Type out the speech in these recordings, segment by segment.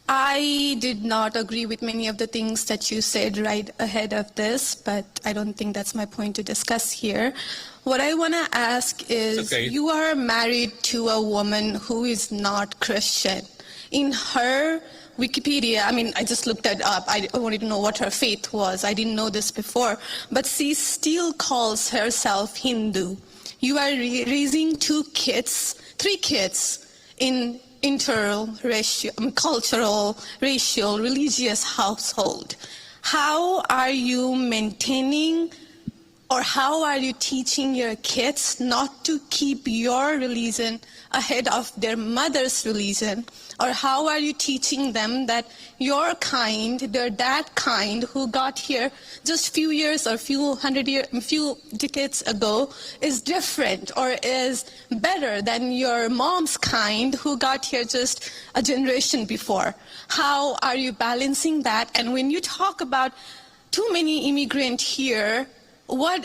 I did not agree with many of the things that you said right ahead of this, but I don't think that's my point to discuss here. What I want to ask is, you are married to a woman who is not Christian. In her Wikipedia, I mean, I just looked it up. I wanted to know what her faith was. I didn't know this before. But she still calls herself Hindu. You are raising three kids in cultural, racial, religious household. How are you maintaining, or how are you teaching your kids not to keep your religion ahead of their mother's religion? Or how are you teaching them that your kind, that kind who got here just few years or few decades ago is different or is better than your mom's kind who got here just a generation before? How are you balancing that? And when you talk about too many immigrants here, when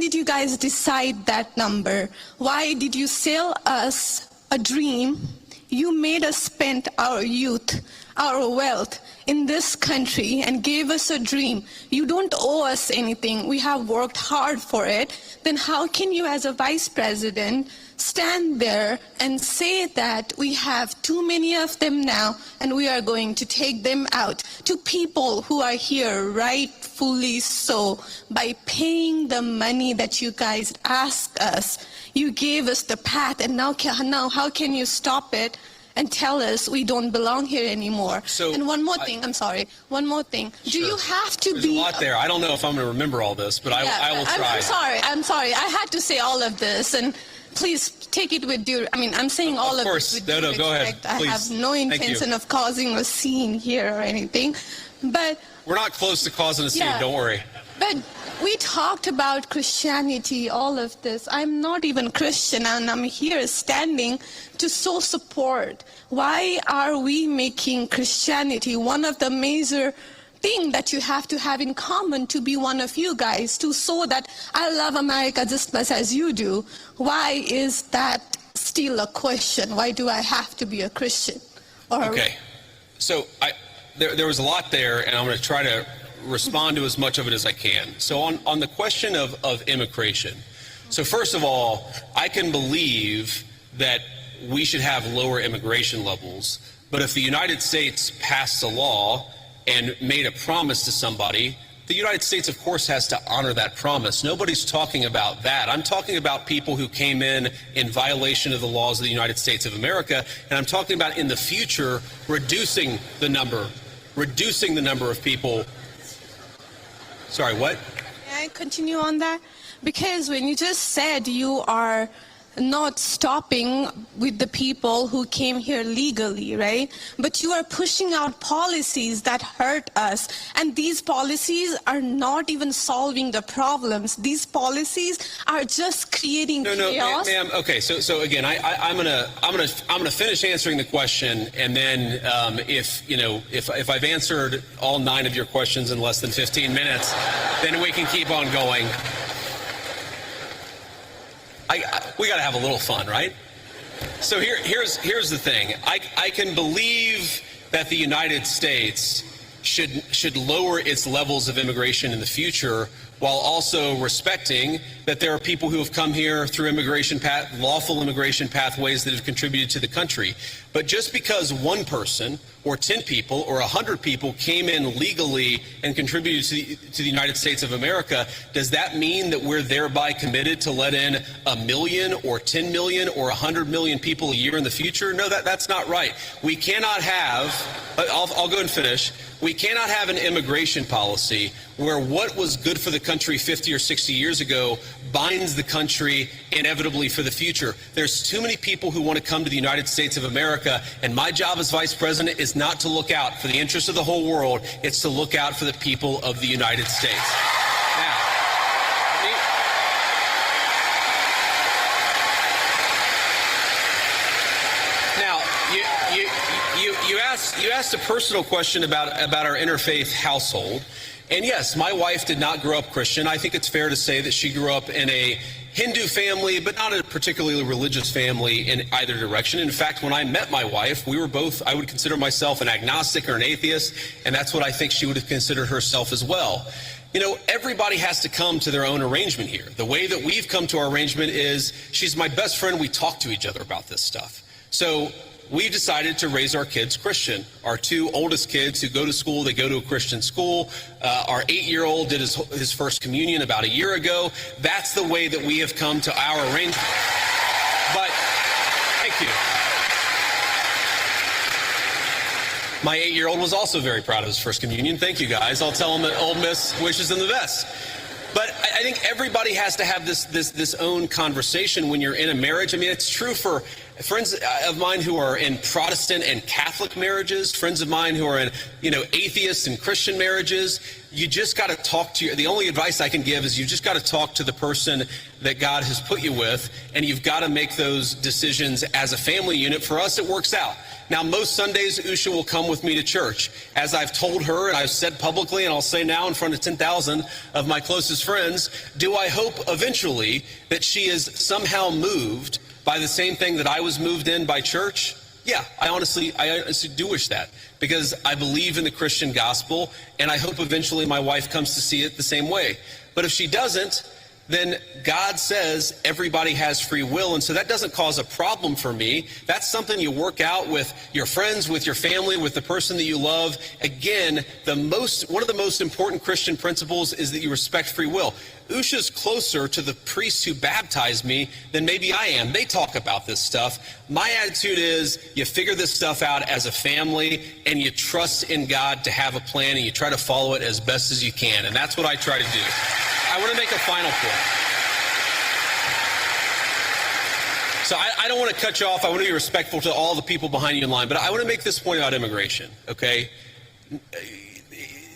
did you guys decide that number? Why did you sell us a dream? You made us spend our youth, our wealth in this country and gave us a dream. You don't owe us anything. We have worked hard for it. Then how can you, as a vice president, stand there and say that we have too many of them now and we are going to take them out to people who are here rightfully so by paying the money that you guys ask us? You gave us the path, and now how can you stop it and tell us we don't belong here anymore? And one more thing, I'm sorry, one more thing. Sure. Do you have to There's be... a lot there. I don't know if I'm going to remember all this, but I will try. I'm sorry. I had to say all of this, and please take it with due... I mean, I'm saying all of this with due respect. Go ahead. I have no intention of causing a scene here or anything, but... We're not close to causing a scene, don't worry. But we talked about Christianity, all of this. I'm not even Christian, and I'm here standing to show support. Why are we making Christianity one of the major things that you have to have in common to be one of you guys, to show that I love America just as much as you do? Why is that still a question? Why do I have to be a Christian? Okay, so there was a lot there, and I'm going to try to respond to as much of it as I can. So on the question of immigration, so first of all, I can believe that we should have lower immigration levels, but if the United States passed a law and made a promise to somebody, the United States, of course, has to honor that promise. Nobody's talking about that. I'm talking about people who came in violation of the laws of the United States of America, and I'm talking about in the future reducing the number of people. Sorry, what? May I continue on that? Because when you just said you are not stopping with the people who came here legally, right? But you are pushing out policies that hurt us. And these policies are not even solving the problems. These policies are just creating chaos. No, ma'am. Okay, so again, I'm gonna finish answering the question, and then if I've answered all 9 of your questions in less than 15 minutes, then we can keep on going. We got to have a little fun, right? So here's the thing. I can believe that the United States should lower its levels of immigration in the future, while also respecting that there are people who have come here through lawful immigration pathways that have contributed to the country. But just because one person or 10 people or 100 people came in legally and contributed to the United States of America, does that mean that we're thereby committed to let in 1 million or 10 million or 100 million people a year in the future? No, that's not right. We cannot have, I'll go and finish. We cannot have an immigration policy where what was good for the country 50 or 60 years ago binds the country inevitably for the future. There's too many people who want to come to the United States of America, and my job as vice president is not to look out for the interests of the whole world. It's to look out for the people of the United States. Now, you asked a personal question about our interfaith household. And yes, my wife did not grow up Christian. I think it's fair to say that she grew up in Hindu family, but not a particularly religious family in either direction. In fact, when I met my wife, we were both, I would consider myself an agnostic or an atheist, and that's what I think she would have considered herself as well. You know, everybody has to come to their own arrangement here. The way that we've come to our arrangement is she's my best friend. We talk to each other about this stuff. So we decided to raise our kids Christian. Our two oldest kids who go to school, they go to a Christian school. Our 8-year-old did his first communion about a year ago. That's the way that we have come to our arrangement. But, thank you. My 8-year-old was also very proud of his first communion. Thank you, guys. I'll tell him that Ole Miss wishes him the best. But I think everybody has to have this own conversation when you're in a marriage. I mean, it's true for friends of mine who are in Protestant and Catholic marriages, friends of mine who are in, atheist and Christian marriages. You just got to talk to the only advice I can give is you just got to talk to the person that God has put you with, and you've got to make those decisions as a family unit. For us, it works out. Now, most Sundays, Usha will come with me to church. As I've told her, and I've said publicly, and I'll say now in front of 10,000 of my closest friends, do I hope eventually that she is somehow moved by the same thing that I was moved in by church? Yeah, I honestly do wish that, because I believe in the Christian gospel, and I hope eventually my wife comes to see it the same way. But if she doesn't, then God says everybody has free will, and so that doesn't cause a problem for me. That's something you work out with your friends, with your family, with the person that you love. Again, one of the most important Christian principles is that you respect free will. Usha's closer to the priests who baptized me than maybe I am. They talk about this stuff. My attitude is you figure this stuff out as a family, and you trust in God to have a plan, and you try to follow it as best as you can, and that's what I try to do. I want to make a final point. So I don't want to cut you off. I want to be respectful to all the people behind you in line, but I want to make this point about immigration, okay?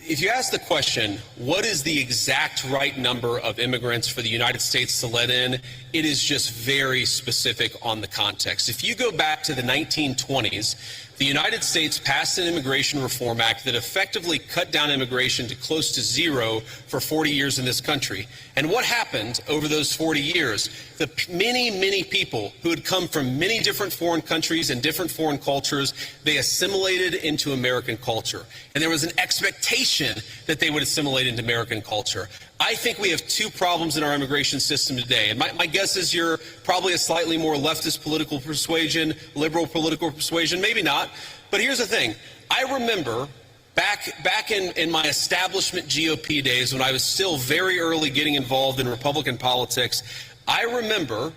If you ask the question, what is the exact right number of immigrants for the United States to let in, it is just very specific on the context. If you go back to the 1920s, the United States passed an Immigration Reform Act that effectively cut down immigration to close to zero for 40 years in this country. And what happened over those 40 years? The many, many people who had come from many different foreign countries and different foreign cultures, they assimilated into American culture. And there was an expectation that they would assimilate into American culture. I think we have two problems in our immigration system today. And my guess is you're probably a slightly more leftist political persuasion, liberal political persuasion, maybe not. But here's the thing. I remember back in my establishment GOP days when I was still very early getting involved in Republican politics, I remember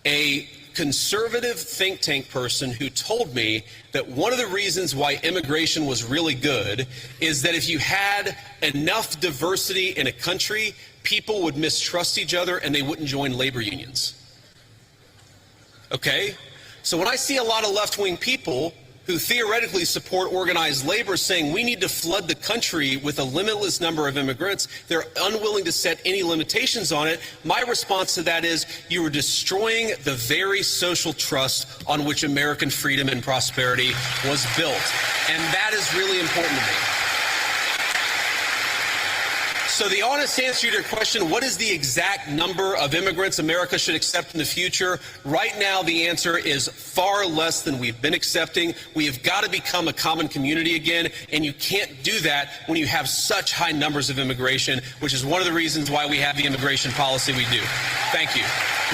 a conservative think tank person who told me that one of the reasons why immigration was really good is that if you had enough diversity in a country, people would mistrust each other and they wouldn't join labor unions. Okay? So when I see a lot of left-wing people who theoretically support organized labor saying we need to flood the country with a limitless number of immigrants, they're unwilling to set any limitations on it. My response to that is you are destroying the very social trust on which American freedom and prosperity was built. And that is really important to me. So the honest answer to your question, what is the exact number of immigrants America should accept in the future? Right now, the answer is far less than we've been accepting. We have got to become a common community again, and you can't do that when you have such high numbers of immigration, which is one of the reasons why we have the immigration policy we do. Thank you. Now,